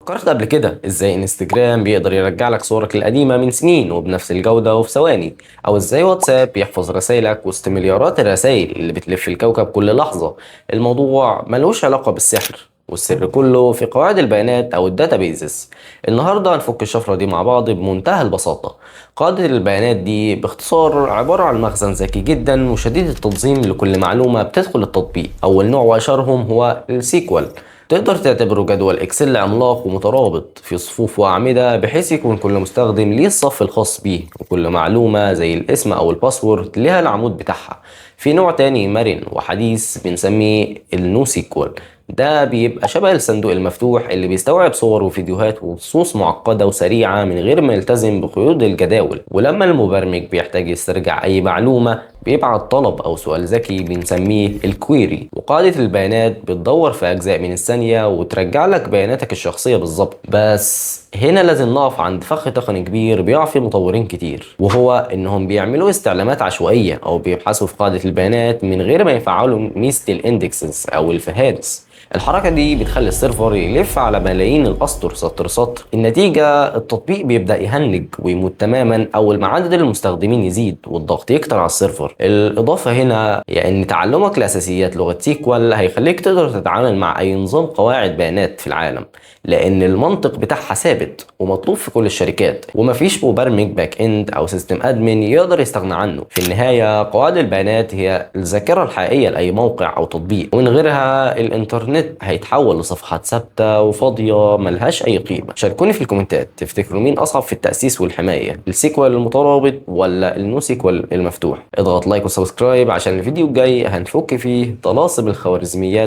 فكرت قبل كده ازاي انستجرام بيقدر يرجع لك صورك القديمة من سنين وبنفس الجودة وفي ثواني، او ازاي واتساب بيحفظ رسائلك وسط مليارات الرسائل اللي بتلف الكوكب كل لحظة؟ الموضوع ملوش علاقة بالسحر، والسر كله في قواعد البيانات او الداتابيزز. النهاردة هنفك الشفرة دي مع بعض بمنتهى البساطة. قاعدة البيانات دي باختصار عبارة عن مخزن ذكي جدا وشديد التنظيم لكل معلومة بتدخل التطبيق. اول نوع واشهرهم هو السيكوال. تقدر تعتبره جدول اكسل عملاق ومترابط في صفوف واعمده، بحيث يكون كل مستخدم ليه الصف الخاص بيه، وكل معلومه زي الاسم او الباسورد ليها العمود بتاعها. في نوع تاني مرن وحديث بنسميه النو سيكوال. ده بيبقى شبه الصندوق المفتوح اللي بيستوعب صور وفيديوهات ونصوص معقدة وسريعة من غير ما يلتزم بقيود الجداول. ولما المبرمج بيحتاج يسترجع أي معلومة بيبعت طلب أو سؤال ذكي بنسميه الكويري، وقاعدة البيانات بتدور في أجزاء من الثانية وترجع لك بياناتك الشخصية بالظبط. بس هنا لازم نقف عند فخ تقني كبير بيقع فيه مطورين كتير، وهو إنهم بيعملوا استعلامات عشوائية أو بيبحثوا في قاعدة البيانات من غير ما يفعلوا ميزة الاندكسز أو الفهارس. الحركة دي بتخلي السيرفر يلف على ملايين الأسطر سطر سطر. النتيجة التطبيق بيبدأ يهنج ويموت تماما أول ما عدد المستخدمين يزيد والضغط يكتر على السيرفر. الإضافة هنا هي إن تعلمك لأساسيات لغة سيكوال هيخليك تقدر تتعامل مع أي نظام قواعد بيانات في العالم، لأن المنطق بتاعها ثابت ومطلوب في كل الشركات، ومفيش مبرمج باك إند أو سيستم أدمن يقدر يستغنى عنه. في النهاية قواعد البيانات هي الذاكرة الحقيقية لأي موقع أو تطبيق، ومن غيرها الإنترنت هيتحول لصفحات ثابتة وفاضية ملهاش أي قيمة. شاركوني في الكومنتات، تفتكروا مين أصعب في التأسيس والحماية، السيكوال المترابط ولا النو سيكوال المفتوح؟ اضغط لايك وسبسكرايب عشان الفيديو الجاي هنفك فيه طلاسم الخوارزميات